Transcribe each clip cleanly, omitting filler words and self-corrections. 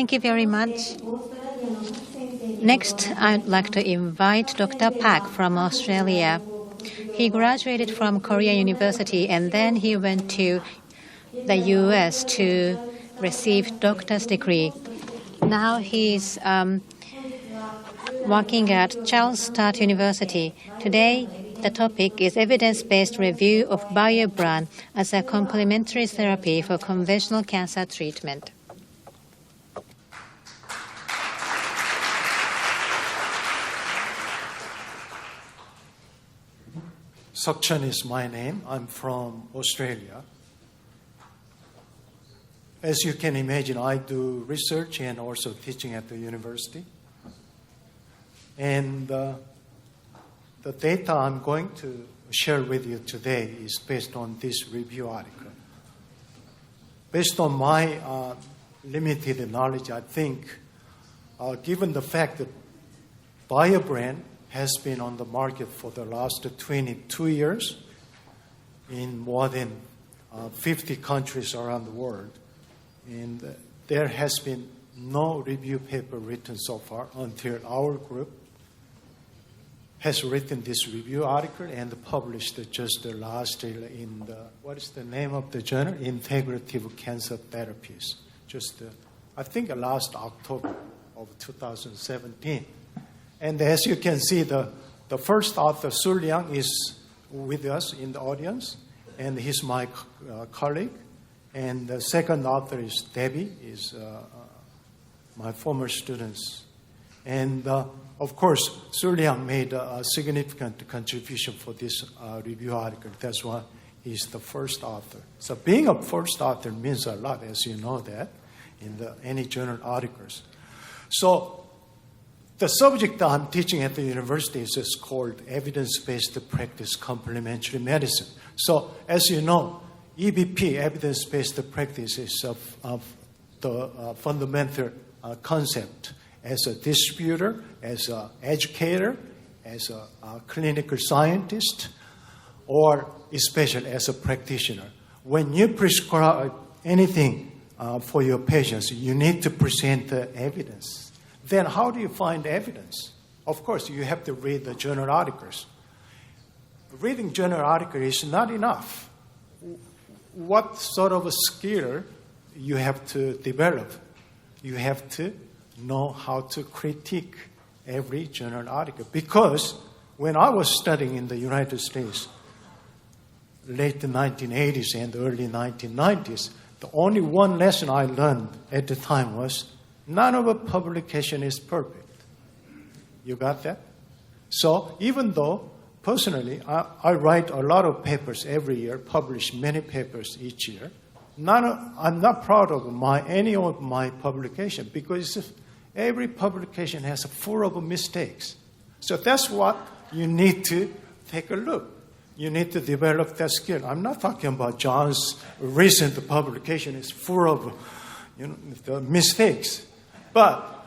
Thank you very much. Next, I'd like to invite Dr. Pak from Australia. He graduated from Korea University and then he went to the US to receive doctor's degree. Now he's working at Charles Sturt University. Today, the topic is evidence-based review of BioBran as a complementary therapy for conventional cancer treatment. Sok Cheon is my name. I'm from Australia. As you can imagine, I do research and also teaching at the university. And the data I'm going to share with you today is based on this review article. Based on my limited knowledge, I think, given the fact that BioBran has been on the market for the last 22 years in more than 50 countries around the world, and there has been no review paper written so far until our group has written this review article and published just last year in the, what is the name of the journal? Integrative Cancer Therapies. I think last October of 2017. And as you can see, the first author, Sul Liang, is with us in the audience, and he's my colleague. And the second author is Debbie, is my former students. And of course, Sul Liang made a significant contribution for this review article. That's why he's the first author. So being a first author means a lot, as you know that, in any journal articles. So the subject that I'm teaching at the university is called Evidence-Based Practice Complementary Medicine. So as you know, EBP, Evidence-Based Practice, is of the fundamental concept as a distributor, as an educator, as a clinical scientist, or especially as a practitioner. When you prescribe anything for your patients, you need to present the evidence. Then how do you find evidence? Of course, you have to read the journal articles. Reading journal articles is not enough. What sort of a skill you have to develop? You have to know how to critique every journal article. Because when I was studying in the United States, late 1980s and early 1990s, the only one lesson I learned at the time was none of a publication is perfect. You got that? So even though, personally, I write a lot of papers every year, publish many papers each year, I'm not proud of any of my publication because every publication has full of mistakes. So that's what you need to take a look. You need to develop that skill. I'm not talking about John's recent publication is full of the mistakes. But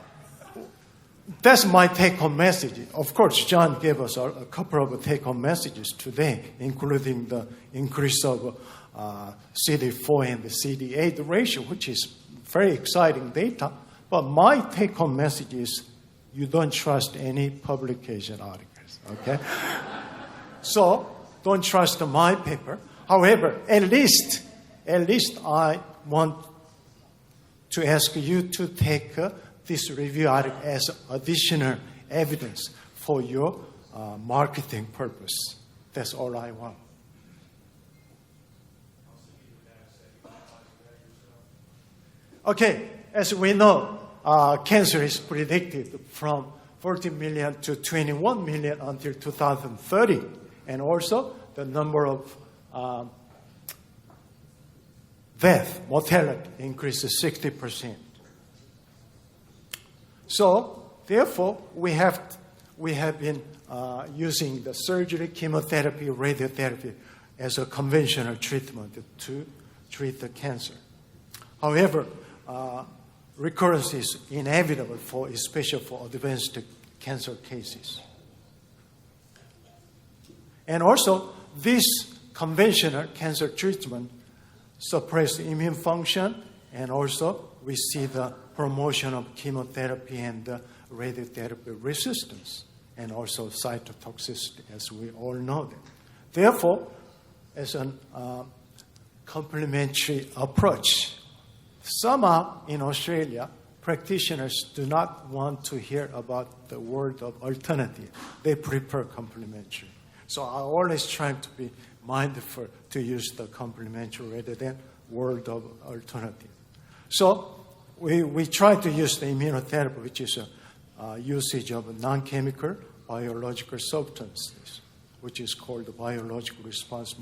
that's my take-home message. Of course, John gave us a couple of take-home messages today, including the increase of CD4 and the CD8 ratio, which is very exciting data. But my take-home message is you don't trust any publication articles, okay? So don't trust my paper. However, at least I want to ask you to take this review article as additional evidence for your marketing purpose. That's all I want. Okay, as we know, cancer is predicted from 14 million to 21 million until 2030. And also, the number of death, mortality increases 60%. So, therefore, we have been using the surgery, chemotherapy, radiotherapy as a conventional treatment to treat the cancer. However, recurrence is inevitable, especially for advanced cancer cases. And also, this conventional cancer treatment suppresses immune function And also, we see the promotion of chemotherapy and radiotherapy resistance, and also cytotoxicity, as we all know that. Therefore, as a complementary approach, somehow in Australia, practitioners do not want to hear about the word of alternative. They prefer complementary. So I always try to be mindful to use the complementary rather than word of alternative. So we try to use the immunotherapy, which is a usage of non-chemical biological substances, which is called the biological response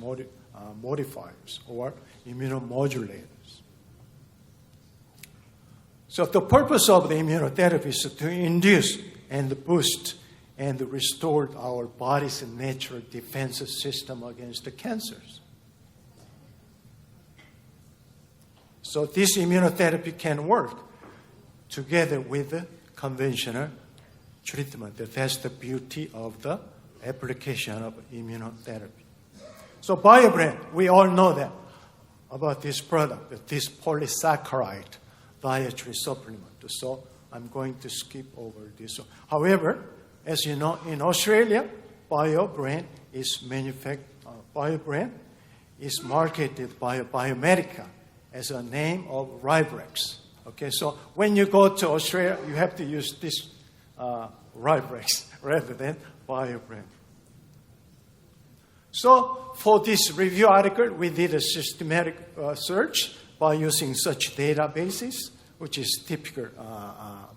modifiers or immunomodulators. So the purpose of the immunotherapy is to induce and boost and restore our body's natural defense system against the cancers. So this immunotherapy can work together with the conventional treatment. That's the beauty of the application of immunotherapy. So BioBran, we all know that about this product, this polysaccharide dietary supplement. So I'm going to skip over this. However, as you know, in Australia, BioBran is marketed by Biomedica as a name of RBAC. Okay, so when you go to Australia, you have to use this RBAC rather than BioBran. So for this review article, we did a systematic search by using such databases, which is typical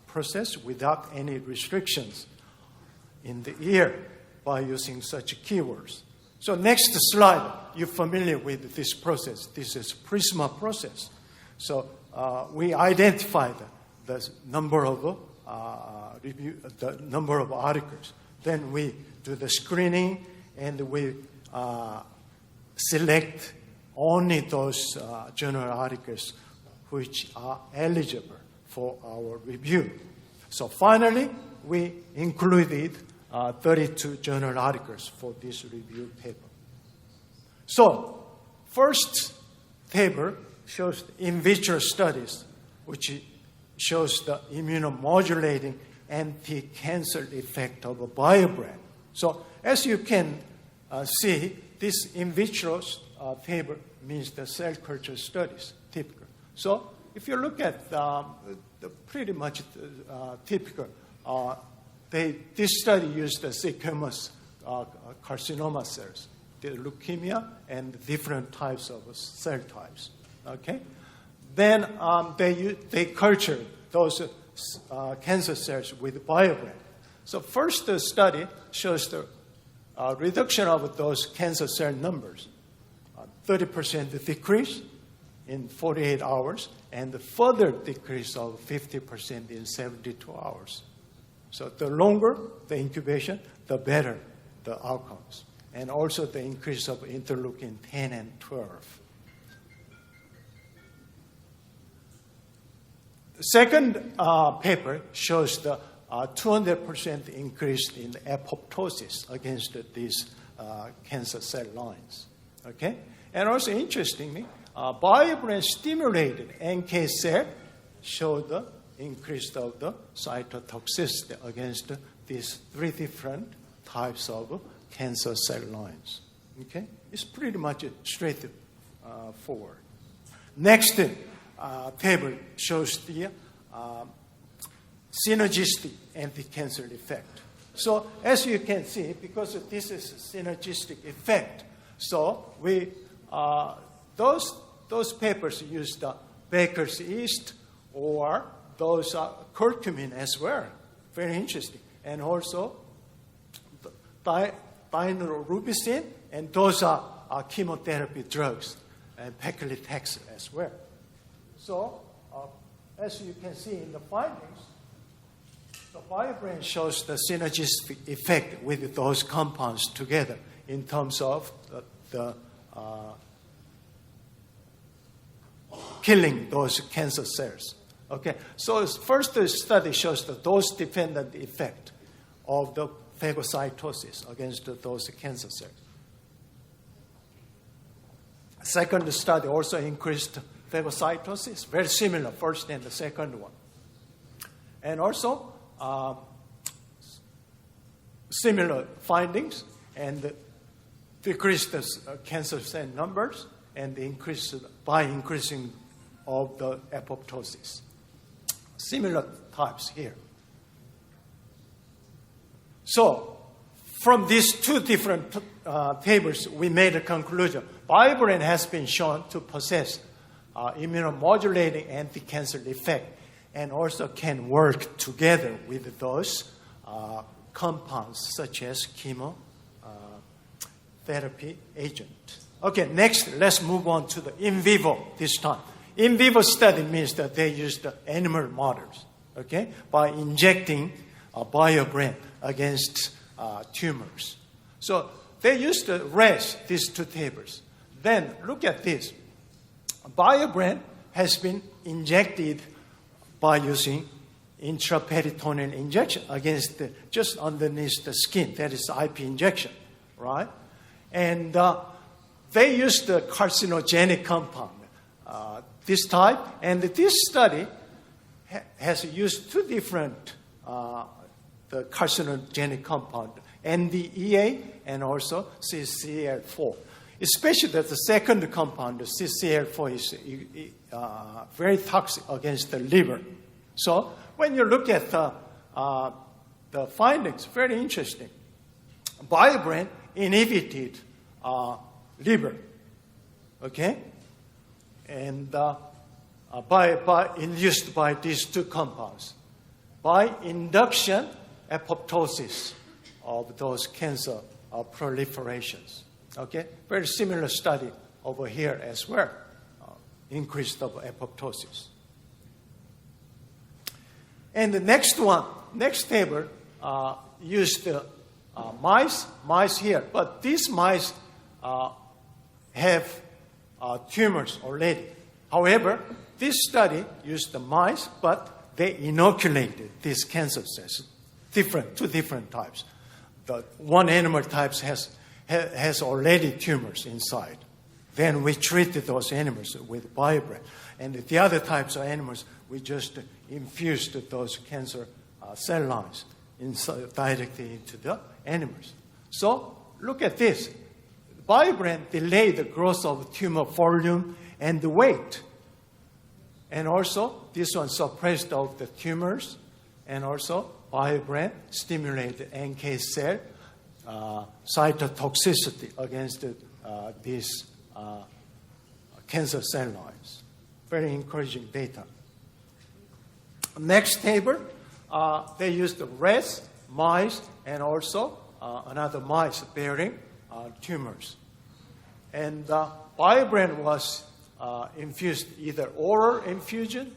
process without any restrictions in the year by using such keywords. So next slide, you're familiar with this process. This is PRISMA process. So we identified the number of articles. Then we do the screening, and we select only those journal articles which are eligible for our review. So finally, we included 32 journal articles for this review paper. So first table shows the in vitro studies, which shows the immunomodulating anti-cancer effect of a BioBran. So as you can see, this in vitro table means the cell culture studies, typical. So if you look at the pretty much typical, this study used the squamous carcinoma cells, the leukemia, and different types of cell types. Okay, then they cultured those cancer cells with BioBran. So first the study shows the reduction of those cancer cell numbers, 30% decrease in 48 hours, and the further decrease of 50% in 72 hours. So the longer the incubation, the better the outcomes. And also the increase of interleukin 10 and 12. The second paper shows the 200% increase in apoptosis against these cancer cell lines. Okay? And also interestingly, BioBran stimulated NK cell showed the increase of the cytotoxicity against these three different types of cancer cell lines. Okay? It's pretty much straightforward. Next table shows the synergistic anti-cancer effect. So as you can see, because this is a synergistic effect, so we those papers use the Baker's yeast or those curcumin as well. Very interesting. And also dinirubicin, and those are chemotherapy drugs, and paclitaxel as well. So as you can see in the findings, the BioBran shows the synergistic effect with those compounds together in terms of the killing those cancer cells. Okay, so first the study shows the dose-dependent effect of the phagocytosis against those cancer cells. Second study also increased phagocytosis, very similar, first and the second one. And also, similar findings, and decreased the cancer cell numbers, and increasing of the apoptosis. Similar types here. So, from these two different tables, we made a conclusion. BioBran has been shown to possess immunomodulating anti-cancer effect, and also can work together with those compounds such as chemotherapy agent. Okay, next, let's move on to the in vivo this time. In vivo study means that they used the animal models, okay, by injecting BioBran against tumors. So they used the rest, these two tables. Then look at this. BioBran has been injected by using intraperitoneal injection against just underneath the skin. That is IP injection, right? And they used the carcinogenic compound, this type. And this study has used two different the carcinogenic compound, NDEA and also CCL4. Especially that the second compound, the CCL4, is very toxic against the liver. So when you look at the findings, very interesting. BioBran inhibited liver, okay, and induced by these two compounds, by induction apoptosis of those cancer proliferations. Okay, very similar study over here as well, increase of apoptosis. And the next table used mice here, but these mice have tumors already. However, this study used the mice, but they inoculated these cancer cells, two different types. The one animal type has already tumors inside. Then we treated those animals with BioBran. And the other types of animals, we just infused those cancer cell lines directly into the animals. So look at this. BioBran delayed the growth of tumor volume and the weight. And also, this one suppressed of the tumors. And also, BioBran stimulated NK cell cytotoxicity against these cancer cell lines. Very encouraging data. Next table, they used the rats, mice, and also another mice bearing tumors. And BioBran was infused either oral infusion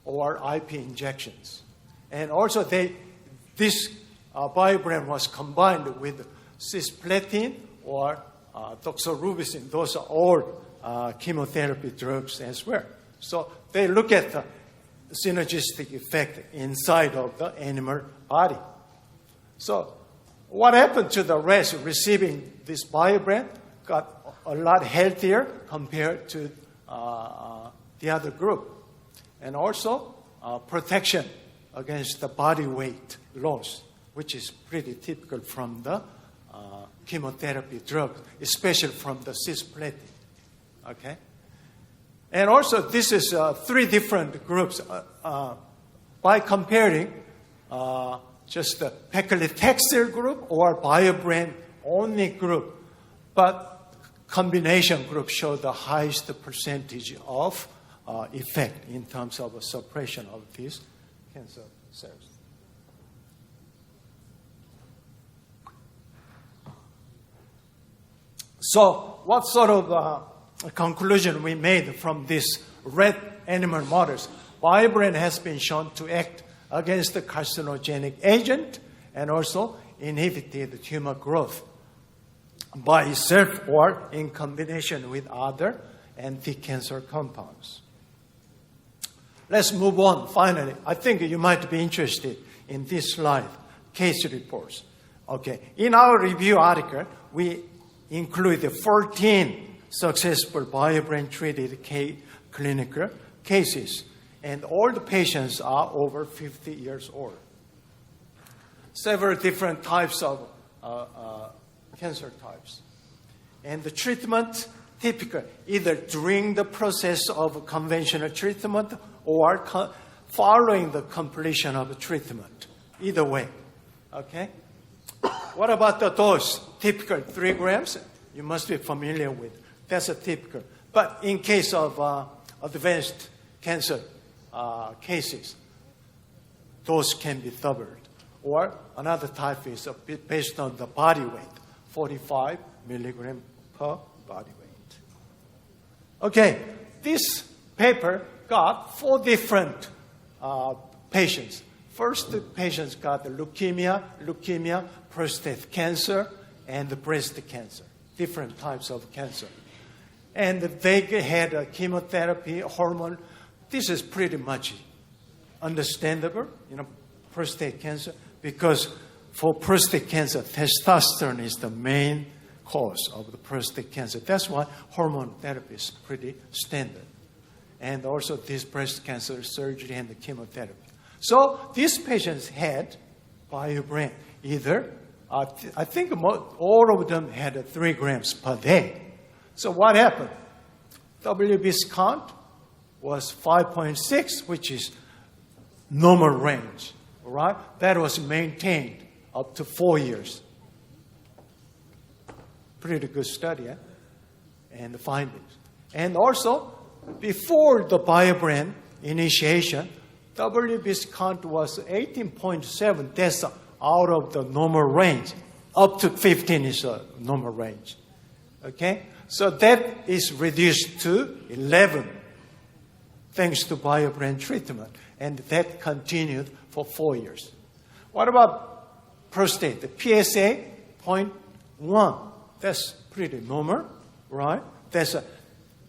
or IP injections. And also this BioBran was combined with cisplatin or doxorubicin. Those are all chemotherapy drugs as well. So they look at the synergistic effect inside of the animal body. So what happened to the rats receiving this BioBran? Got a lot healthier compared to the other group. And also protection against the body weight loss, which is pretty typical from the chemotherapy drug, especially from the cisplatin. Okay? And also, this is three different groups. By comparing just the paclitaxel group or BioBran only group, but combination group show the highest percentage of effect in terms of suppression of these cancer cells. So, what sort of conclusion we made from these rat animal models? BioBran has been shown to act against the carcinogenic agent and also inhibited tumor growth by itself or in combination with other anti-cancer compounds. Let's move on. Finally, I think you might be interested in this slide, case reports. Okay, in our review article, we include 14 successful BioBran-treated clinical cases. And all the patients are over 50 years old. Several different types of cancer types. And the treatment, typical, either during the process of conventional treatment or following the completion of the treatment. Either way. Okay? What about the dose? Typical 3 grams, you must be familiar with. That's a typical. But in case of advanced cancer cases, dose can be doubled. Or another type is based on the body weight, 45 milligram per body weight. Okay, this paper got 4 different patients. First, the patients got leukemia, prostate cancer, and breast cancer, different types of cancer. And they had chemotherapy, hormone. This is pretty much understandable, prostate cancer, because for prostate cancer, testosterone is the main cause of the prostate cancer. That's why hormone therapy is pretty standard. And also this breast cancer surgery and the chemotherapy. So these patients had BioBran. Either, I think all of them had 3 grams per day. So what happened? WBC count was 5.6, which is normal range. All right? That was maintained up to 4 years. Pretty good study, and the findings. And also, before the BioBran initiation, WBC count was 18.7. That's out of the normal range. Up to 15 is a normal range. Okay? So that is reduced to 11 thanks to BioBran treatment. And that continued for 4 years. What about prostate? The PSA 0.1. That's pretty normal, right? That's,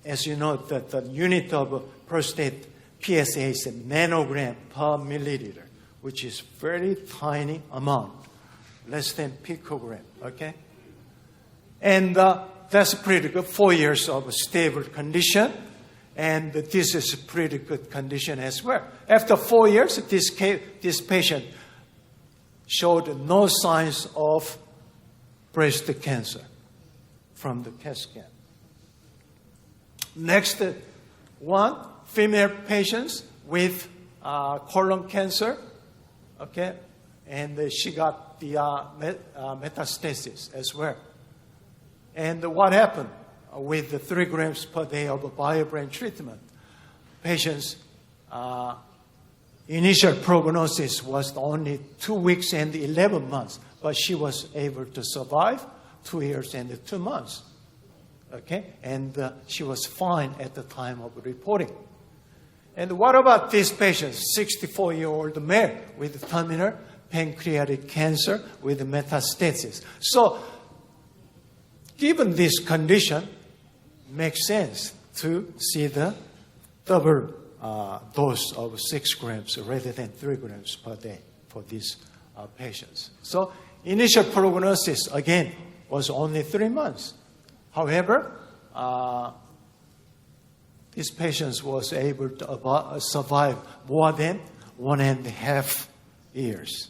as you know, the unit of prostate PSA is a nanogram per milliliter, which is very tiny amount, less than picogram, okay? And that's pretty good. 4 years of a stable condition, and this is a pretty good condition as well. After 4 years, this patient showed no signs of breast cancer from the CAT scan. Next one, female patients with colon cancer, okay, and she got the metastasis as well. And what happened with the 3 grams per day of BioBran treatment? Patients' initial prognosis was only 2 weeks and 11 months, but she was able to survive 2 years and 2 months. Okay, and she was fine at the time of reporting. And what about this patient, 64-year-old male with terminal pancreatic cancer with metastasis? So, given this condition, makes sense to see the double dose of 6 grams rather than 3 grams per day for these patients. So, initial prognosis, again, was only 3 months. However, this patient was able to survive more than 1.5 years.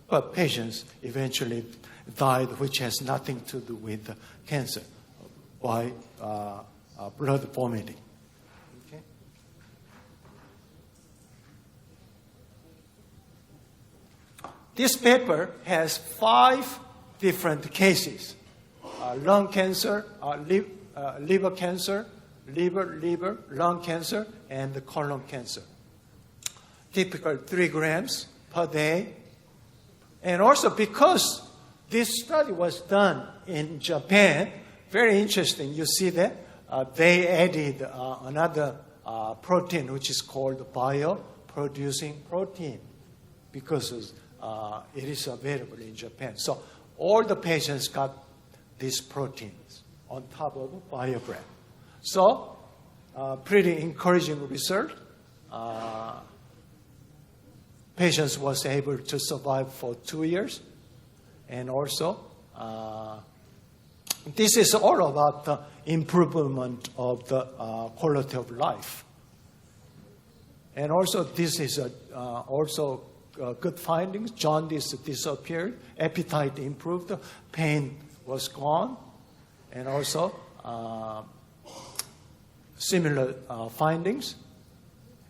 But patients eventually died, which has nothing to do with cancer, by blood vomiting. Okay? This paper has 5 different cases. Lung cancer, liver cancer, lung cancer, and the colon cancer. Typical 3 grams per day. And also because this study was done in Japan, very interesting, you see that they added another protein which is called bio-producing protein because it is available in Japan. So all the patients got these proteins on top of BioBran. So, pretty encouraging result. Patients was able to survive for 2 years. And also, this is all about the improvement of the quality of life. And also, this is also good findings. Jaundice disappeared, appetite improved, pain was gone, and also similar findings.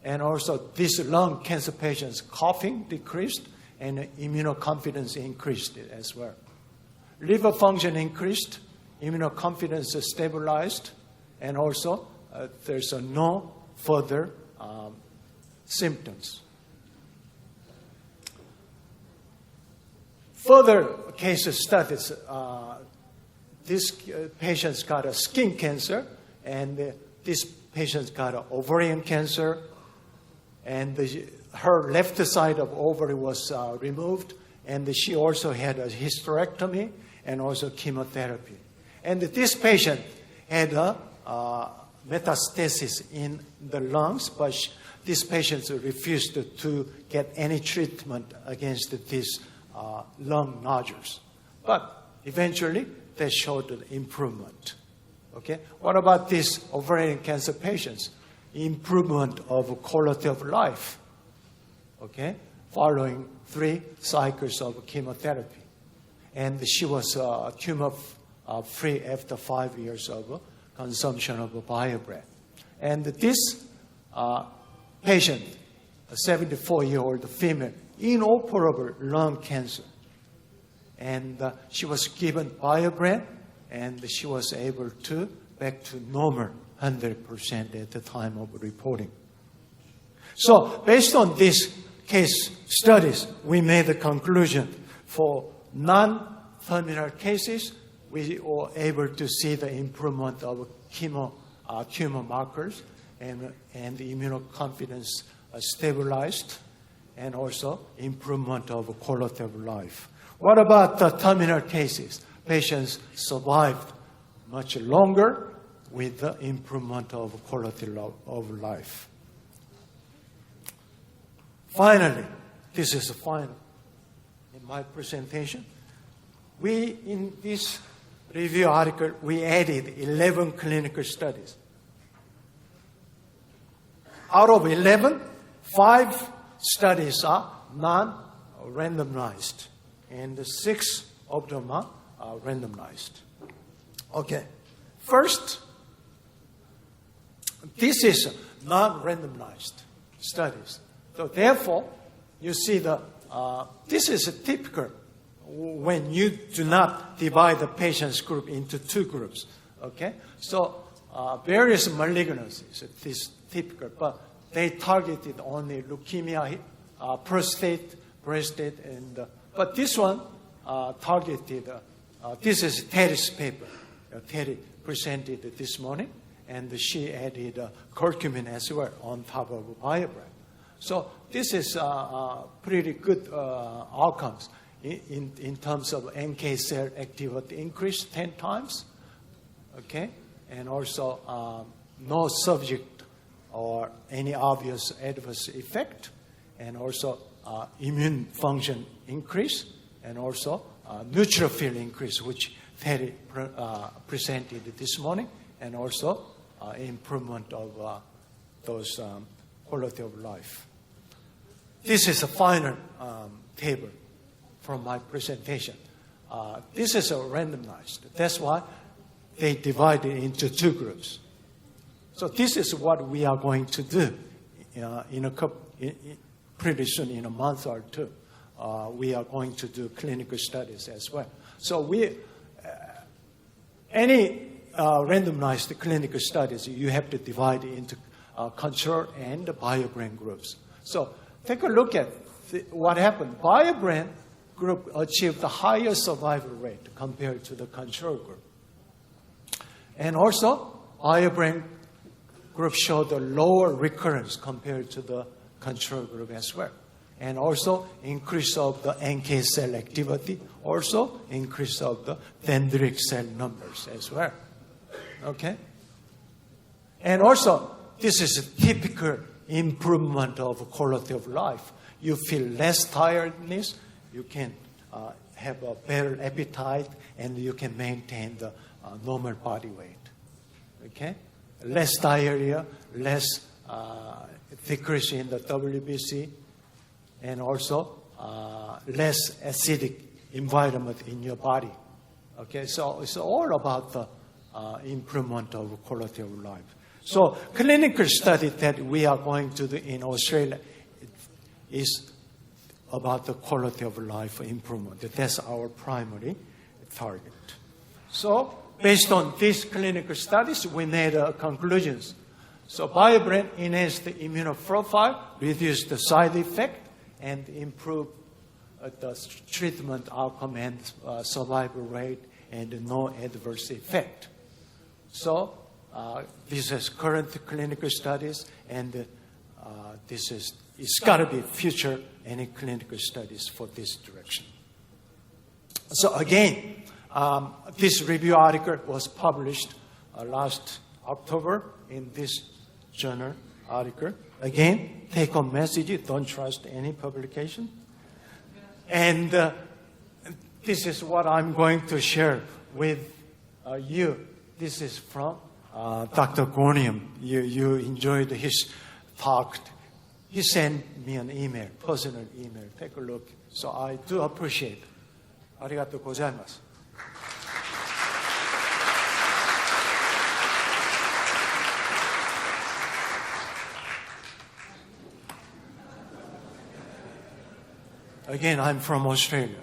And also, these lung cancer patients' coughing decreased and immunoconfidence increased as well. Liver function increased, immunoconfidence stabilized, and also there's no further symptoms. Further case studies, these patients got a skin cancer, and this patient got an ovarian cancer, and her left side of ovary was removed, and she also had a hysterectomy and also chemotherapy. And this patient had a metastasis in the lungs, but this patient refused to get any treatment against these lung nodules. But eventually, they showed an improvement. Okay? What about these ovarian cancer patients? Improvement of quality of life, okay, following 3 cycles of chemotherapy. And she was tumor-free after 5 years of consumption of BioBran. And this patient, a 74-year-old female, inoperable lung cancer. And she was given BioBran, and she was able to back to normal 100% at the time of reporting. So based on these case studies, we made the conclusion for non-terminal cases, we were able to see the improvement of tumor markers, and the immunoconfidence stabilized, and also improvement of quality of life. What about the terminal cases? Patients survived much longer with the improvement of quality of life. Finally, this is the final in my presentation. In this review article, we added 11 clinical studies. Out of 11, 5 studies are non-randomized, and 6 of them are randomized. Okay, first, this is non-randomized studies. So therefore, you see this is typical when you do not divide the patients group into 2 groups. Okay, so various malignancies, it is typical, but they targeted only leukemia, prostate, breast, but this one targeted. This is Terry's paper. Terry presented this morning, and she added curcumin as well on top of BioBran. So this is pretty good outcomes in terms of NK cell activity increase 10 times, okay, and also no subject or any obvious adverse effect, and also immune function increase, and also neutrophil increase, which Terry presented this morning, and also improvement of those quality of life. This is a final table from my presentation. This is randomized. That's why they divided into 2 groups. So this is what we are going to do pretty soon, in a month or 2. We are going to do clinical studies as well. So any randomized clinical studies, you have to divide it into control and BioBran groups. So take a look at what happened. BioBran group achieved the higher survival rate compared to the control group. And also, BioBran group showed a lower recurrence compared to the control group as well. And also, increase of the NK cell activity, also increase of the dendritic cell numbers as well. Okay? And also, this is a typical improvement of quality of life. You feel less tiredness, you can have a better appetite, and you can maintain the normal body weight. Okay? Less diarrhea, less decrease in the WBC, and also less acidic environment in your body. Okay, so it's all about the improvement of quality of life. So clinical study that we are going to do in Australia is about the quality of life improvement. That's our primary target. So based on these clinical studies, we made conclusions. So BioBran enhanced the immunoprofile, reduced the side effect, and improved the treatment outcome and survival rate and no adverse effect. So this is current clinical studies, and it's got to be future any clinical studies for this direction. So again, this review article was published last October in this journal article. Again, take-home message, don't trust any publication. And this is what I'm going to share with you. This is from Dr. Gornium. You enjoyed his talk. He sent me an email, personal email. Take a look. So I do appreciate it. Arigatou gozaimasu. Again, I'm from Australia.